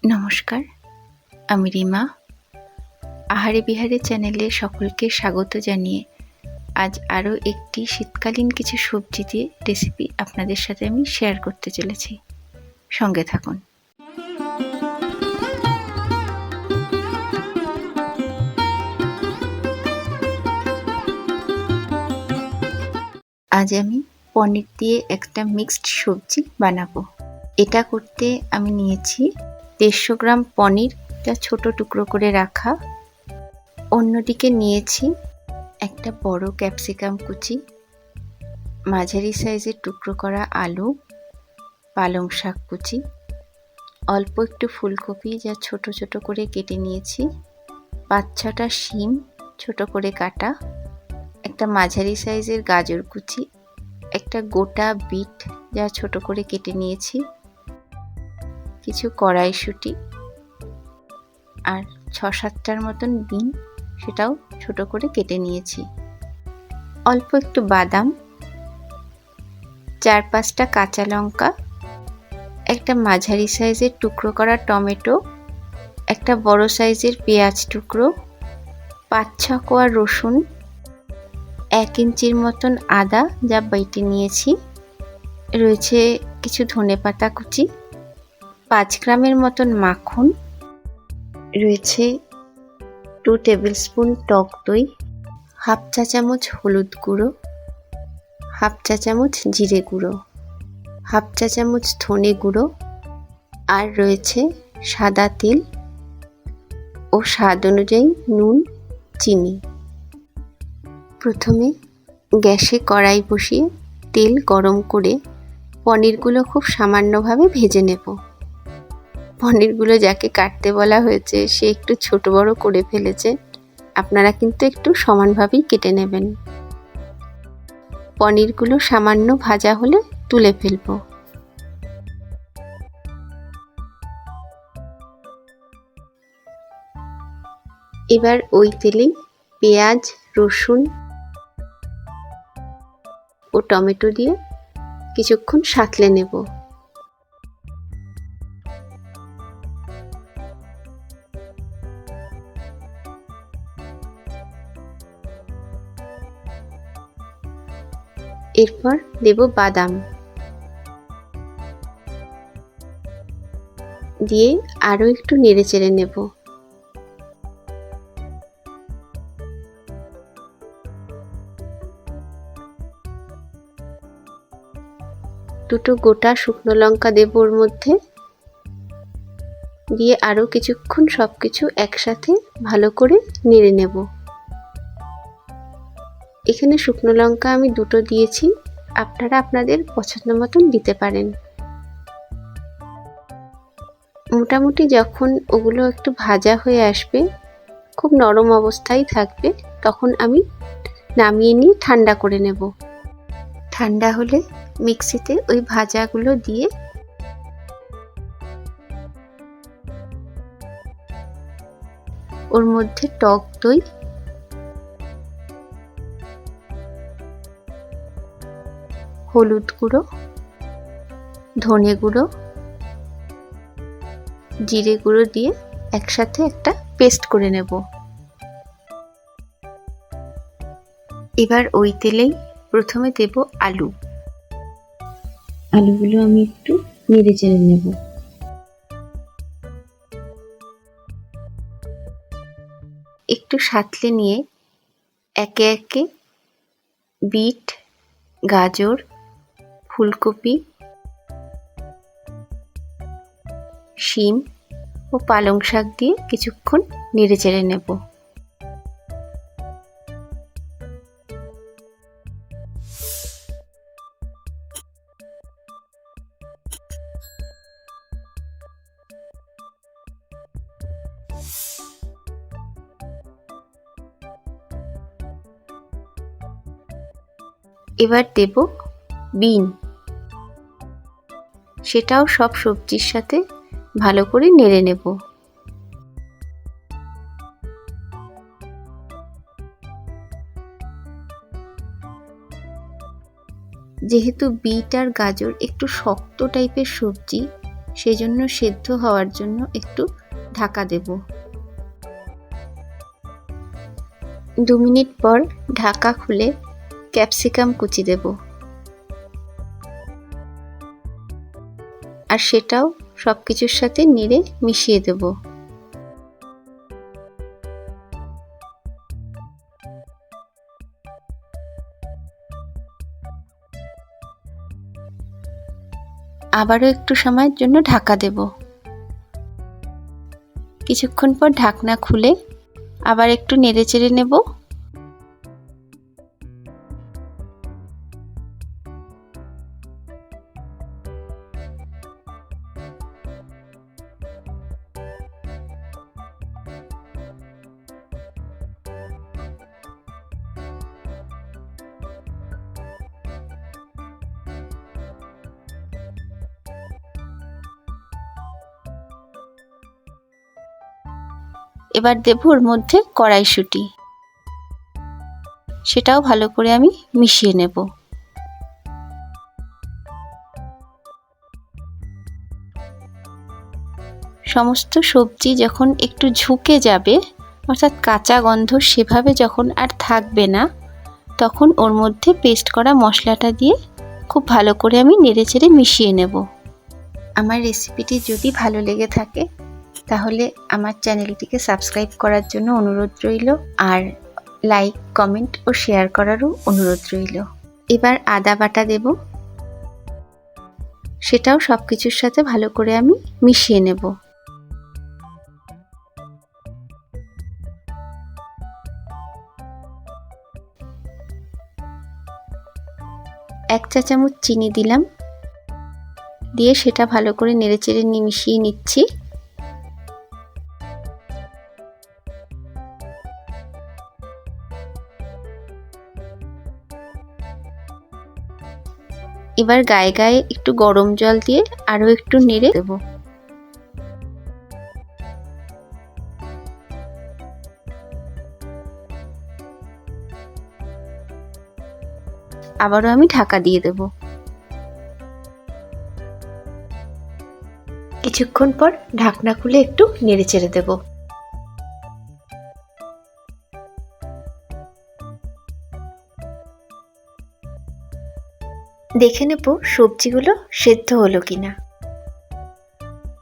নমস্কার, আমি রিমা। আহারে বিহারে চ্যানেলে সকলকে স্বাগত জানিয়ে আজ আরও একটি শীতকালীন কিছু সবজি দিয়ে রেসিপি আপনাদের সাথে আমি শেয়ার করতে চলেছি। সঙ্গে থাকুন। আজ আমি পনির দিয়ে একটা মিক্সড সবজি বানাবো। এটা করতে আমি নিয়েছি 150 গ্রাম পনির, যা ছোট টুকরো করে রাখা। অন্যদিকে নিয়েছি একটা বড় ক্যাপসিকাম কুচি, মাঝারি সাইজের টুকরো করা আলু, পালং শাক কুচি, অল্প একটু ফুলকপি যা ছোট ছোট করে কেটে নিয়েছি, 5-6টা শিম ছোট করে কাটা, একটা মাঝারি সাইজের গাজর কুচি, একটা গোটা বিট যা ছোট করে কেটে নিয়েছি, কিছু কড়াইশুঁটি আর 6-7টার মতন বিন, সেটাও ছোট করে কেটে নিয়েছি, অল্প একটু বাদাম, 4-5টা কাঁচা লঙ্কা, একটা মাঝারি সাইজের টুকরো করা টমেটো, একটা বড় সাইজের পেঁয়াজ টুকরো, 5-6 কোয়া রসুন, 1 ইঞ্চির মতন আদা যা বেটে নিয়েছি, রয়েছে কিছু ধনেপাতা কুচি, 5 গ্রামের মতন মাখন, রয়েছে 2 টেবিল স্পুন টক দই, হাফ চা চামচ হলুদ গুঁড়ো, হাফ চা চামচ জিরে গুঁড়ো, হাফ চা চামচ ধনে গুঁড়ো, আর রয়েছে সাদা তেল ও স্বাদ অনুযায়ী নুন, চিনি। প্রথমে গ্যাসে কড়াই বসিয়ে তেল গরম করে পনিরগুলো খুব সামান্যভাবে ভেজে নেব। পনিরগুলো যাকে কাটতে বলা হয়েছে সে একটু ছোট বড় করে ফেলেছে, আপনারা কিন্তু একটু সমানভাবেই কেটে নেবেন। পনিরগুলো সামান্য ভাজা হলে তুলে ফেলব। এবার ওই তেলেই পেঁয়াজ, রসুন ও টমেটো দিয়ে কিছুক্ষণ সাঁতলে নেব। এরপর দেব বাদাম, দিয়ে আরও একটু নেড়ে চেড়ে নেব। দুটো গোটা শুকনো লঙ্কা দেব ওর মধ্যে, দিয়ে আরও কিছুক্ষণ সব কিছু একসাথে ভালো করে নেড়ে নেব। এখানে শুকনো লঙ্কা আমি 2টো দিয়েছি, আপনারা আপনাদের পছন্দ মতন দিতে পারেন। মোটামুটি যখন ওগুলো একটু ভাজা হয়ে আসবে, খুব নরম অবস্থায় থাকবে, তখন আমি নামিয়ে নিয়ে ঠান্ডা করে নেব। ঠান্ডা হলে মিক্সিতে ওই ভাজাগুলো দিয়ে ওর মধ্যে টক দই, হলুদ গুঁড়ো, ধনে গুঁড়ো, জিরে গুঁড়ো দিয়ে একসাথে একটা পেস্ট করে নেব। এবার ওই তেলেই প্রথমে দেব আলুগুলো আমি একটু নেড়ে চেড়ে নেব। একটু সাঁতলে নিয়ে একে একে বিট, গাজর, ফুলকপি, শিম ও পালং শাক দিয়ে কিছুক্ষণ নেড়ে চেড়ে নেব। এবার দেব বিন, সেটাও সব সবজির সাথে ভালো করে নেড়ে নেব। যেহেতু বিট আর গাজর একটু শক্ত টাইপের সবজি, সেই জন্য সেদ্ধ হওয়ার জন্য একটু ঢাকা দেব। 2 মিনিট পর ঢাকা খুলে ক্যাপসিকাম কুচি দেব, আর সেটাও সবকিছুর সাথে নেড়ে মিশিয়ে দেব। আবারও একটু সময়ের জন্য ঢাকা দেব। কিছুক্ষণ পর ঢাকনা খুলে আবার একটু নেড়েচেড়ে নেব। এবার দেব ওর মধ্যে কড়াইশুঁটি, সেটাও ভালো করে আমি মিশিয়ে নেব। সমস্ত সবজি যখন একটু ঝুঁকে যাবে, অর্থাৎ কাঁচা গন্ধ সেভাবে যখন আর থাকবে না, তখন ওর মধ্যে পেস্ট করা মশলাটা দিয়ে খুব ভালো করে আমি নেড়েচেড়ে মিশিয়ে নেব। আমার রেসিপিটি যদি ভালো লেগে থাকে তাহলে আমার চ্যানেলটিকে সাবস্ক্রাইব করার জন্য অনুরোধ রইল, আর লাইক, কমেন্ট ও শেয়ার করারও অনুরোধ রইল। এবার আদা বাটা দেব, সেটাও সব কিছুর সাথে ভালো করে আমি মিশিয়ে নেব। এক চা চামচ চিনি দিলাম, দিয়ে সেটা ভালো করে নেড়েচেড়ে মিশিয়ে নিচ্ছি। এবার গায়ে গায়ে একটু গরম জল দিয়ে আরও একটু নেড়ে দেব। আবারও আমি ঢাকা দিয়ে দেব। কিছুক্ষণ পর ঢাকনা খুলে একটু নেড়ে চেড়ে দেব। দেখে নেব সবজিগুলো সেদ্ধ হলো কিনা।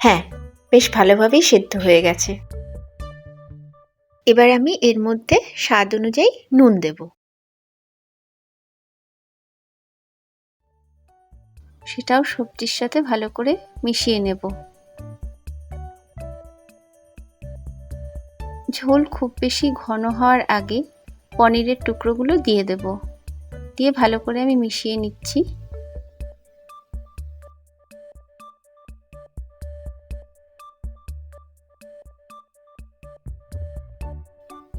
হ্যাঁ, বেশ ভালোভাবেই সেদ্ধ হয়ে গেছে। এবার আমি এর মধ্যে স্বাদ অনুযায়ী নুন দেব। সেটাও সবজির সাথে ভালো করে মিশিয়ে নেব। ঝোল খুব বেশি ঘন হওয়ার আগে পনিরের টুকরোগুলো দিয়ে দেব, দিয়ে ভালো করে আমি মিশিয়ে নিচ্ছি।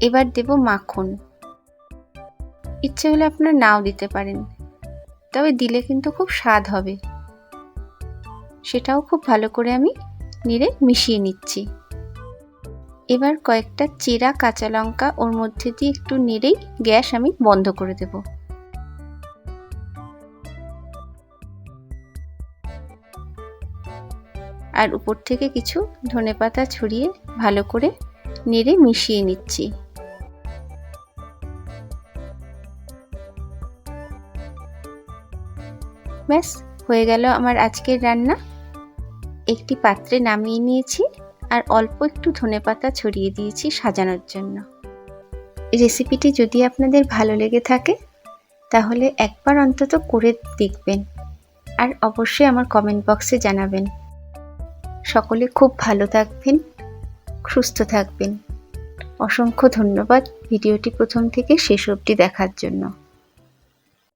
এবার দেব মাখন। ইচ্ছে হলে আপনারা নাও দিতে পারেন, তবে দিলে কিন্তু খুব স্বাদ হবে। সেটাও খুব ভালো করে আমি নেড়ে মিশিয়ে নিচ্ছি। এবার কয়েকটা চেরা কাঁচা লঙ্কা ওর মধ্যে দিয়ে একটু নেড়েই গ্যাস আমি বন্ধ করে দেব। আর উপর থেকে কিছু ধনেপাতা ছড়িয়ে ভালো করে নেড়ে মিশিয়ে নিচ্ছি। ব্যাস হয়ে গেল আমার আজকের রান্না। একটি পাত্রে নামিয়ে নিয়েছি আর অল্প একটু ধনেপাতা ছড়িয়ে দিয়েছি সাজানোর জন্য। রেসিপিটি যদি আপনাদের ভালো লেগে থাকে তাহলে একবার অন্তত করে দেখবেন, আর অবশ্যই আমার কমেন্ট বক্সে জানাবেন। সকলে খুব ভালো থাকবেন, সুস্থ থাকবেন। অসংখ্য ধন্যবাদ ভিডিওটি প্রথম থেকে শেষ অবধি দেখার জন্য।